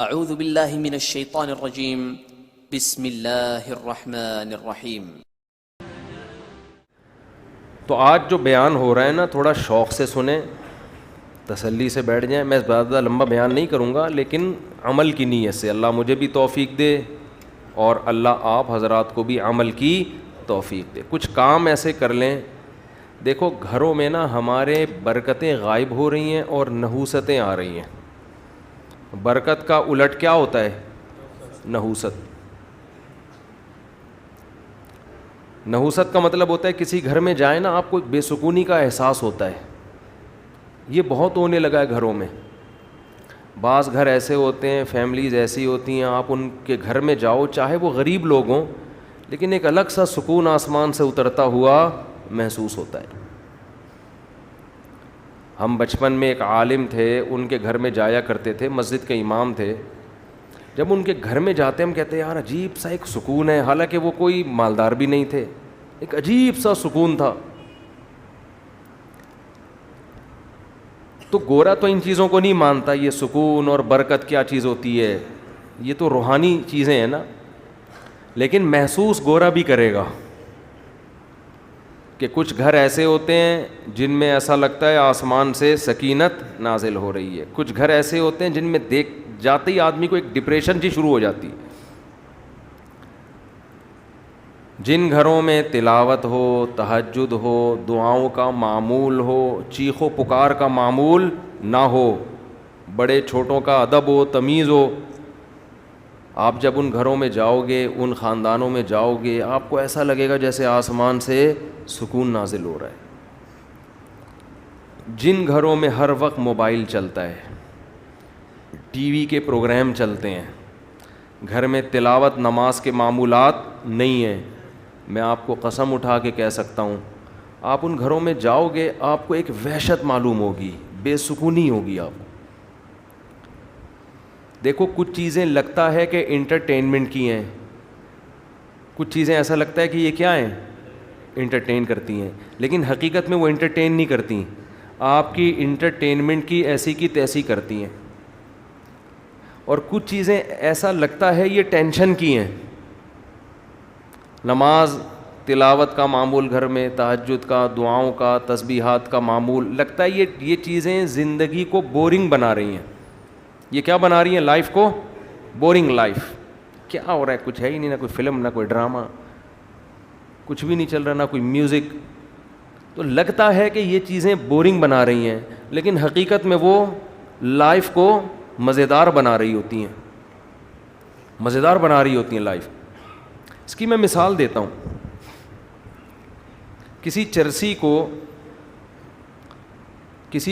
اعوذ باللہ من الشیطان الرجیم بسم اللہ الرحمن الرحیم۔ تو آج جو بیان ہو رہا ہے نا، تھوڑا شوق سے سنیں، تسلی سے بیٹھ جائیں۔ میں زیادہ لمبا بیان نہیں کروں گا، لیکن عمل کی نیت سے اللہ مجھے بھی توفیق دے اور اللہ آپ حضرات کو بھی عمل کی توفیق دے۔ کچھ کام ایسے کر لیں، دیکھو گھروں میں نا ہمارے برکتیں غائب ہو رہی ہیں اور نحوستیں آ رہی ہیں۔ برکت کا الٹ کیا ہوتا ہے؟ نحوست۔ نحوست کا مطلب ہوتا ہے کسی گھر میں جائیں نا، آپ کو بے سکونی کا احساس ہوتا ہے۔ یہ بہت ہونے لگا ہے گھروں میں۔ بعض گھر ایسے ہوتے ہیں، فیملیز ایسی ہوتی ہیں، آپ ان کے گھر میں جاؤ، چاہے وہ غریب لوگ ہوں، لیکن ایک الگ سا سکون آسمان سے اترتا ہوا محسوس ہوتا ہے۔ ہم بچپن میں ایک عالم تھے، ان کے گھر میں جایا کرتے تھے، مسجد کے امام تھے۔ جب ان کے گھر میں جاتے ہم کہتے ہیں یار عجیب سا ایک سکون ہے، حالانکہ وہ کوئی مالدار بھی نہیں تھے، ایک عجیب سا سکون تھا۔ تو گورا تو ان چیزوں کو نہیں مانتا، یہ سکون اور برکت کیا چیز ہوتی ہے، یہ تو روحانی چیزیں ہیں نا، لیکن محسوس گورا بھی کرے گا کہ کچھ گھر ایسے ہوتے ہیں جن میں ایسا لگتا ہے آسمان سے سکینت نازل ہو رہی ہے، کچھ گھر ایسے ہوتے ہیں جن میں دیکھ جاتے ہی آدمی کو ایک ڈپریشن جی شروع ہو جاتی ہے۔ جن گھروں میں تلاوت ہو، تہجد ہو، دعاؤں کا معمول ہو، چیخ و پکار کا معمول نہ ہو، بڑے چھوٹوں کا ادب ہو، تمیز ہو، آپ جب ان گھروں میں جاؤ گے، ان خاندانوں میں جاؤ گے، آپ کو ایسا لگے گا جیسے آسمان سے سکون نازل ہو رہا ہے۔ جن گھروں میں ہر وقت موبائل چلتا ہے، ٹی وی کے پروگرام چلتے ہیں، گھر میں تلاوت نماز کے معمولات نہیں ہیں، میں آپ کو قسم اٹھا کے کہہ سکتا ہوں، آپ ان گھروں میں جاؤ گے، آپ کو ایک وحشت معلوم ہوگی، بے سکونی ہوگی آپ کو۔ دیکھو کچھ چیزیں لگتا ہے کہ انٹرٹینمنٹ کی ہیں، کچھ چیزیں ایسا لگتا ہے کہ یہ کیا ہیں، انٹرٹین کرتی ہیں، لیکن حقیقت میں وہ انٹرٹین نہیں کرتی، آپ کی انٹرٹینمنٹ کی ایسی کی تیسی کرتی ہیں۔ اور کچھ چیزیں ایسا لگتا ہے یہ ٹینشن کی ہیں، نماز تلاوت کا معمول گھر میں، تہجد کا، دعاؤں کا، تسبیحات کا معمول، لگتا ہے یہ چیزیں زندگی کو بورنگ بنا رہی ہیں۔ یہ کیا بنا رہی ہیں؟ لائف کو بورنگ لائف۔ کیا ہو رہا ہے؟ کچھ ہے ہی نہیں، نہ کوئی فلم، نہ کوئی ڈرامہ، کچھ بھی نہیں چل رہا، نہ کوئی میوزک۔ تو لگتا ہے کہ یہ چیزیں بورنگ بنا رہی ہیں، لیکن حقیقت میں وہ لائف کو مزیدار بنا رہی ہوتی ہیں، مزیدار بنا رہی ہوتی ہیں لائف۔ اس کی میں مثال دیتا ہوں۔ کسی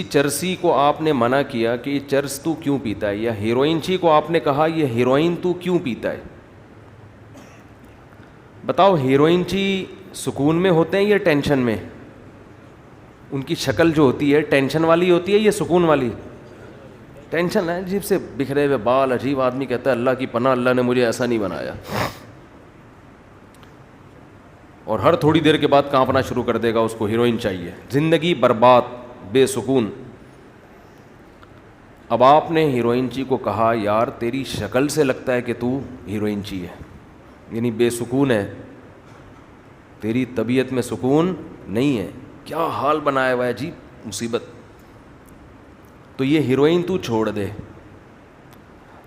چرسی کو آپ نے منع کیا کہ یہ چرس تو کیوں پیتا ہے، یا ہیروئن چی کو آپ نے کہا یہ ہیروئن تو کیوں پیتا ہے؟ بتاؤ ہیروئن چی سکون میں ہوتے ہیں یا ٹینشن میں؟ ان کی شکل جو ہوتی ہے ٹینشن والی ہوتی ہے یا سکون والی؟ ٹینشن ہے، عجیب سے بکھرے ہوئے بال، عجیب، آدمی کہتا ہے اللہ کی پناہ، اللہ نے مجھے ایسا نہیں بنایا، اور ہر تھوڑی دیر کے بعد کانپنا شروع کر دے گا، اس کو ہیروئن چاہیے، زندگی برباد، بے سکون۔ اب آپ نے ہیروئن چی کو کہا یار تیری شکل سے لگتا ہے کہ تو ہیروئن چی ہے، یعنی بے سکون ہے، تیری طبیعت میں سکون نہیں ہے، کیا حال بنایا ہوا ہے، عجیب مصیبت، تو یہ ہیروئن تو چھوڑ دے۔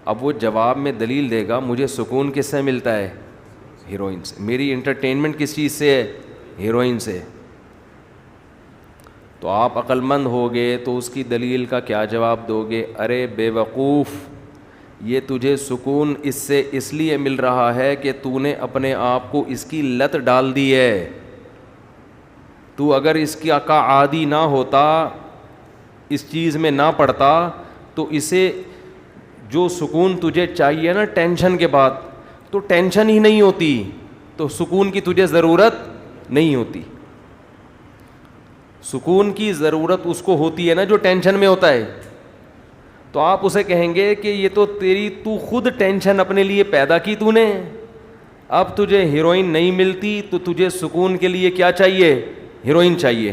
اب وہ جواب میں دلیل دے گا مجھے سکون کس سے ملتا ہے؟ ہیروئن سے۔ میری انٹرٹینمنٹ کس چیز سے ہے؟ ہیروئن سے۔ تو آپ عقل مند ہوگے تو اس کی دلیل کا کیا جواب دو گے؟ ارے بے وقوف، یہ تجھے سکون اس سے اس لیے مل رہا ہے کہ تو نے اپنے آپ کو اس کی لت ڈال دی ہے۔ تو اگر اس کا عادی نہ ہوتا، اس چیز میں نہ پڑتا، تو اسے جو سکون تجھے چاہیے نا ٹینشن کے بعد، تو ٹینشن ہی نہیں ہوتی، تو سکون کی تجھے ضرورت نہیں ہوتی۔ سکون کی ضرورت اس کو ہوتی ہے نا جو ٹینشن میں ہوتا ہے۔ تو آپ اسے کہیں گے کہ یہ تو خود ٹینشن اپنے لیے پیدا کی تو نے، اب تجھے ہیروئن نہیں ملتی تو تجھے سکون کے لیے کیا چاہیے؟ ہیروئن چاہیے۔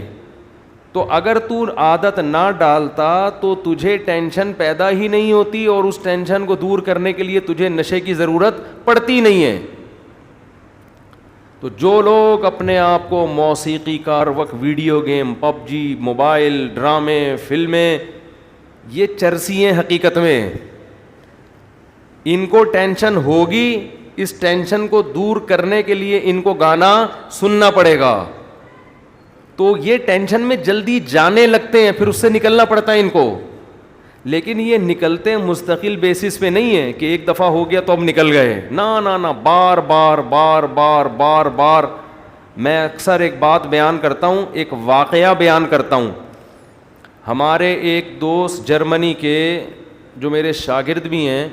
تو اگر تو عادت نہ ڈالتا تو تجھے ٹینشن پیدا ہی نہیں ہوتی, اور اس ٹینشن کو دور کرنے کے لیے تجھے نشے کی ضرورت پڑتی نہیں ہے. تو جو لوگ اپنے آپ کو موسیقی کا وقت, ویڈیو گیم, پب جی, موبائل, ڈرامے, فلمیں, یہ چرسی ہیں حقیقت میں. ان کو ٹینشن ہوگی, اس ٹینشن کو دور کرنے کے لیے ان کو گانا سننا پڑے گا, تو یہ ٹینشن میں جلدی جانے لگتے ہیں, پھر اس سے نکلنا پڑتا ہے ان کو. لیکن یہ نکلتے مستقل بیسس پہ نہیں ہے کہ ایک دفعہ ہو گیا تو اب نکل گئے, نہ بار بار بار بار بار بار. میں اکثر ایک بات بیان کرتا ہوں, ایک واقعہ بیان کرتا ہوں. ہمارے ایک دوست جرمنی کے جو میرے شاگرد بھی ہیں,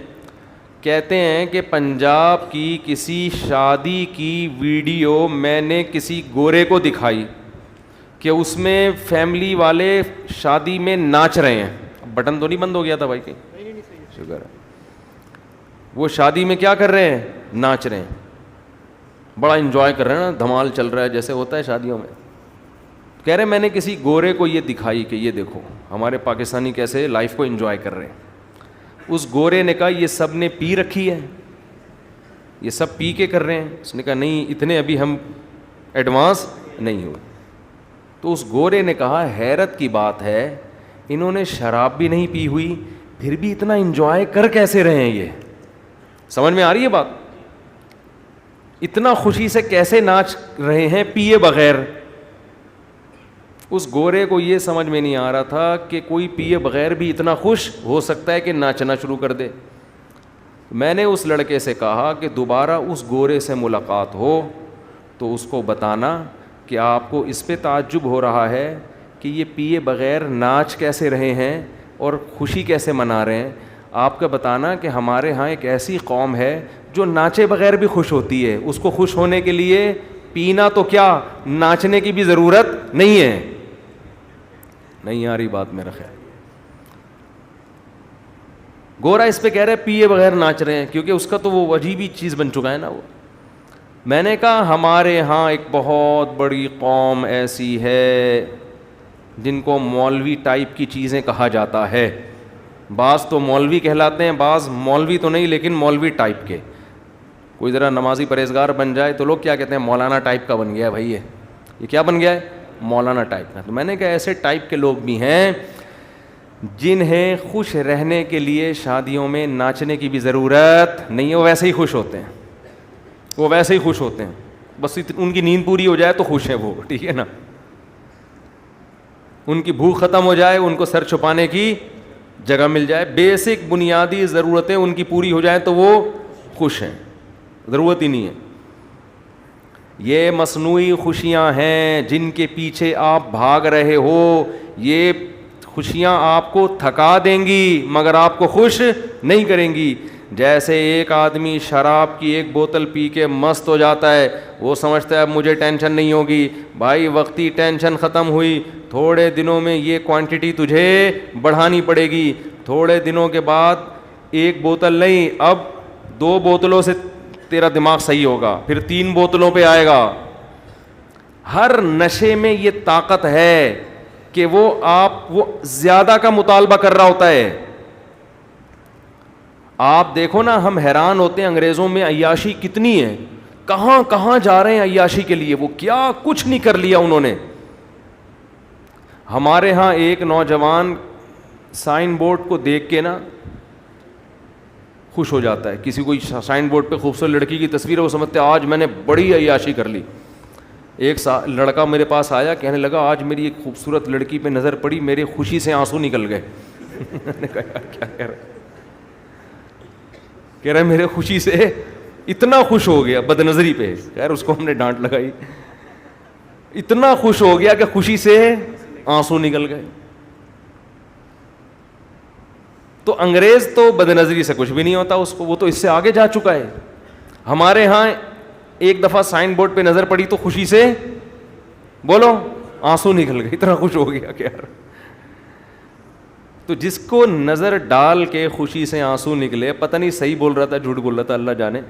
کہتے ہیں کہ پنجاب کی کسی شادی کی ویڈیو میں نے کسی گورے کو دکھائی کہ اس میں فیملی والے شادی میں ناچ رہے ہیں. بٹن تو نہیں بند ہو گیا تھا بھائی کہیں؟ شکر ہے. وہ شادی میں کیا کر رہے ہیں؟ ناچ رہے ہیں, بڑا انجوائے کر رہے ہیں نا, دھمال چل رہا ہے جیسے ہوتا ہے شادیوں میں. کہہ رہے میں نے کسی گورے کو یہ دکھائی کہ یہ دیکھو ہمارے پاکستانی کیسے لائف کو انجوائے کر رہے ہیں. اس گورے نے کہا یہ سب نے پی رکھی ہے, یہ سب پی کے کر رہے ہیں. اس نے کہا نہیں, اتنے ابھی ہم ایڈوانس نہیں ہوئے. تو اس گورے نے کہا حیرت کی بات ہے, انہوں نے شراب بھی نہیں پی ہوئی, پھر بھی اتنا انجوائے کر کیسے رہے ہیں. یہ سمجھ میں آ رہی ہے بات؟ اتنا خوشی سے کیسے ناچ رہے ہیں پیے بغیر. اس گورے کو یہ سمجھ میں نہیں آ رہا تھا کہ کوئی پیے بغیر بھی اتنا خوش ہو سکتا ہے کہ ناچنا شروع کر دے. میں نے اس لڑکے سے کہا کہ دوبارہ اس گورے سے ملاقات ہو تو اس کو بتانا کہ آپ کو اس پہ تعجب ہو رہا ہے کہ یہ پیے بغیر ناچ کیسے رہے ہیں اور خوشی کیسے منا رہے ہیں. آپ کا بتانا کہ ہمارے ہاں ایک ایسی قوم ہے جو ناچے بغیر بھی خوش ہوتی ہے, اس کو خوش ہونے کے لیے پینا تو کیا ناچنے کی بھی ضرورت نہیں ہے. نہیں آ رہی بات میرا خیال. گورا اس پہ کہہ رہے پیے بغیر ناچ رہے ہیں کیونکہ اس کا تو وہ عجیب ہی چیز بن چکا ہے نا وہ. میں نے کہا ہمارے ہاں ایک بہت بڑی قوم ایسی ہے جن کو مولوی ٹائپ کی چیزیں کہا جاتا ہے. بعض تو مولوی کہلاتے ہیں, بعض مولوی تو نہیں لیکن مولوی ٹائپ کے. کوئی ذرا نمازی پرہیزگار بن جائے تو لوگ کیا کہتے ہیں, مولانا ٹائپ کا بن گیا ہے بھائی, یہ کیا بن گیا ہے, مولانا ٹائپ کا. تو میں نے کہا ایسے ٹائپ کے لوگ بھی ہیں جنہیں خوش رہنے کے لیے شادیوں میں ناچنے کی بھی ضرورت نہیں ہے, وہ ویسے ہی خوش ہوتے ہیں, وہ ویسے ہی خوش ہوتے ہیں. بس ان کی نیند پوری ہو جائے تو خوش ہیں وہ, ٹھیک ہے نا. ان کی بھوک ختم ہو جائے, ان کو سر چھپانے کی جگہ مل جائے, بیسک بنیادی ضرورتیں ان کی پوری ہو جائیں تو وہ خوش ہیں, ضرورت ہی نہیں ہے. یہ مصنوعی خوشیاں ہیں جن کے پیچھے آپ بھاگ رہے ہو. یہ خوشیاں آپ کو تھکا دیں گی مگر آپ کو خوش نہیں کریں گی. جیسے ایک آدمی شراب کی ایک بوتل پی کے مست ہو جاتا ہے, وہ سمجھتا ہے اب مجھے ٹینشن نہیں ہوگی. بھائی وقتی ٹینشن ختم ہوئی, تھوڑے دنوں میں یہ کوانٹٹی تجھے بڑھانی پڑے گی. تھوڑے دنوں کے بعد ایک بوتل نہیں, اب 2 بوتلوں سے تیرا دماغ صحیح ہوگا, پھر 3 بوتلوں پہ آئے گا. ہر نشے میں یہ طاقت ہے کہ وہ زیادہ کا مطالبہ کر رہا ہوتا ہے. آپ دیکھو نا, ہم حیران ہوتے ہیں انگریزوں میں عیاشی کتنی ہے, کہاں کہاں جا رہے ہیں عیاشی کے لیے, وہ کیا کچھ نہیں کر لیا انہوں نے. ہمارے ہاں ایک نوجوان سائن بورڈ کو دیکھ کے نا خوش ہو جاتا ہے. کسی کوئی سائن بورڈ پہ خوبصورت لڑکی کی تصویر ہے, وہ سمجھتے ہیں آج میں نے بڑی عیاشی کر لی. ایک لڑکا میرے پاس آیا, کہنے لگا آج میری ایک خوبصورت لڑکی پہ نظر پڑی, میرے خوشی سے آنسو نکل گئے. میں نے کہا یار کیا کہہ رہے, کہہ رہے میرے خوشی سے اتنا خوش ہو گیا, بد نظری پہ. خیر اس کو ہم نے ڈانٹ لگائی, اتنا خوش ہو گیا کہ خوشی سے آنسو نکل گئے. تو انگریز تو بد نظری سے کچھ بھی نہیں ہوتا اس کو, وہ تو اس سے آگے جا چکا ہے. ہمارے ہاں ایک دفعہ سائن بورڈ پہ نظر پڑی تو خوشی سے بولو آنسو نکل گئے, اتنا خوش ہو گیا کہ یار. تو جس کو نظر ڈال کے خوشی سے آنسو نکلے, پتہ نہیں صحیح بول رہا تھا جھوٹ بول رہا تھا اللہ جانے,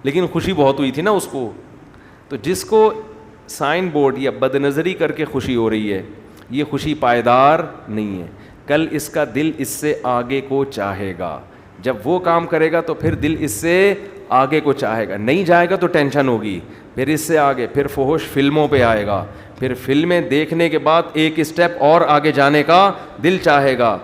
لیکن خوشی بہت ہوئی تھی نا اس کو. تو جس کو سائن بورڈ یا بد نظری کر کے خوشی ہو رہی ہے, یہ خوشی پائیدار نہیں ہے. کل اس کا دل اس سے آگے کو چاہے گا. جب وہ کام کرے گا تو پھر دل اس سے آگے کو چاہے گا. نہیں جائے گا تو ٹینشن ہوگی. پھر اس سے آگے پھر فحش فلموں پہ آئے گا. پھر فلمیں دیکھنے کے بعد ایک اسٹیپ اور آگے جانے کا دل چاہے گا.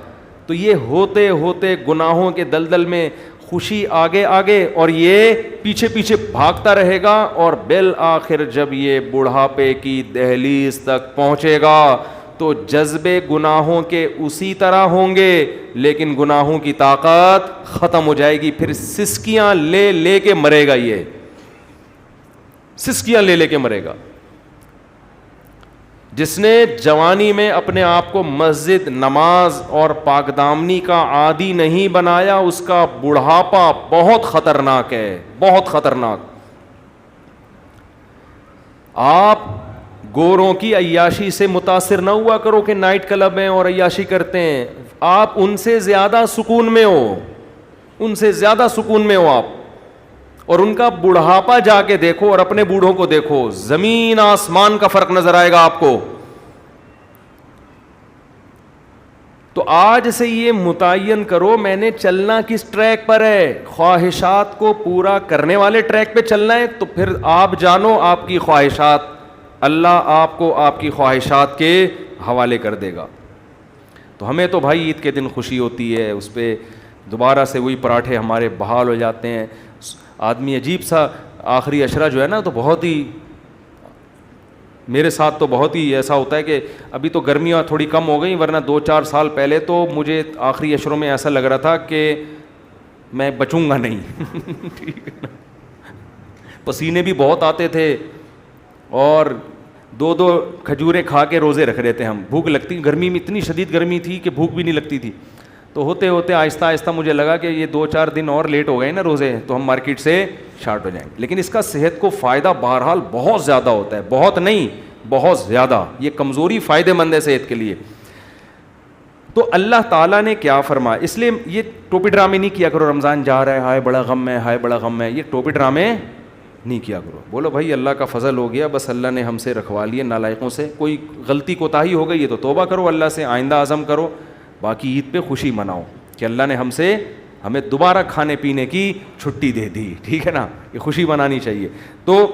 تو یہ ہوتے ہوتے گناہوں کے دلدل میں خوشی آگے آگے اور یہ پیچھے پیچھے بھاگتا رہے گا, اور بالآخر جب یہ بڑھاپے کی دہلیز تک پہنچے گا تو جذبے گناہوں کے اسی طرح ہوں گے, لیکن گناہوں کی طاقت ختم ہو جائے گی. پھر سسکیاں لے لے کے مرے گا, یہ سسکیاں لے لے کے مرے گا. جس نے جوانی میں اپنے آپ کو مسجد, نماز اور پاک دامنی کا عادی نہیں بنایا, اس کا بڑھاپا بہت خطرناک ہے, بہت خطرناک. آپ گوروں کی عیاشی سے متاثر نہ ہوا کرو کہ نائٹ کلب ہیں اور عیاشی کرتے ہیں. آپ ان سے زیادہ سکون میں ہو, ان سے زیادہ سکون میں ہو آپ. اور ان کا بڑھاپا جا کے دیکھو اور اپنے بوڑھوں کو دیکھو, زمین آسمان کا فرق نظر آئے گا آپ کو. تو آج سے یہ متعین کرو میں نے چلنا کس ٹریک پر ہے. خواہشات کو پورا کرنے والے ٹریک پہ چلنا ہے, تو پھر آپ جانو آپ کی خواہشات, اللہ آپ کو آپ کی خواہشات کے حوالے کر دے گا. تو ہمیں تو بھائی عید کے دن خوشی ہوتی ہے, اس پہ دوبارہ سے وہی پراٹھے ہمارے بحال ہو جاتے ہیں. آدمی عجیب سا آخری عشرہ جو ہے نا, تو بہت ہی, میرے ساتھ تو بہت ہی ایسا ہوتا ہے کہ ابھی تو گرمیاں تھوڑی کم ہو گئیں, ورنہ 2-4 سال پہلے تو مجھے آخری عشروں میں ایسا لگ رہا تھا کہ میں بچوں گا نہیں. ٹھیک ہے نا, پسینے بھی بہت آتے تھے اور 2 کھجوریں کھا کے روزے رکھ رہے تھے ہم. بھوک لگتی, گرمی میں اتنی شدید گرمی تھی کہ بھوک بھی نہیں لگتی تھی. تو ہوتے ہوتے آہستہ آہستہ مجھے لگا کہ یہ 2-4 دن اور لیٹ ہو گئے نا روزے, تو ہم مارکیٹ سے شارٹ ہو جائیں گے. لیکن اس کا صحت کو فائدہ بہرحال بہت زیادہ ہوتا ہے, بہت نہیں بہت زیادہ. یہ کمزوری فائدہ مند ہے صحت کے لیے. تو اللہ تعالیٰ نے کیا فرمایا, اس لیے یہ ٹوپی ڈرامے نہیں کیا کرو. رمضان جا رہا ہے, ہائے بڑا غم ہے, ہائے بڑا غم ہے, یہ ٹوپی ڈرامے نہیں کیا کرو. بولو بھائی اللہ کا فضل ہو گیا, بس اللہ نے ہم سے رکھوا لیے نالائقوں سے. کوئی غلطی کوتاہی ہو گئی ہے تو توبہ کرو اللہ سے, آئندہ عزم کرو. باقی عید پہ خوشی مناؤ کہ اللہ نے ہمیں دوبارہ کھانے پینے کی چھٹی دے دی. ٹھیک ہے نا, یہ خوشی منانی چاہیے. تو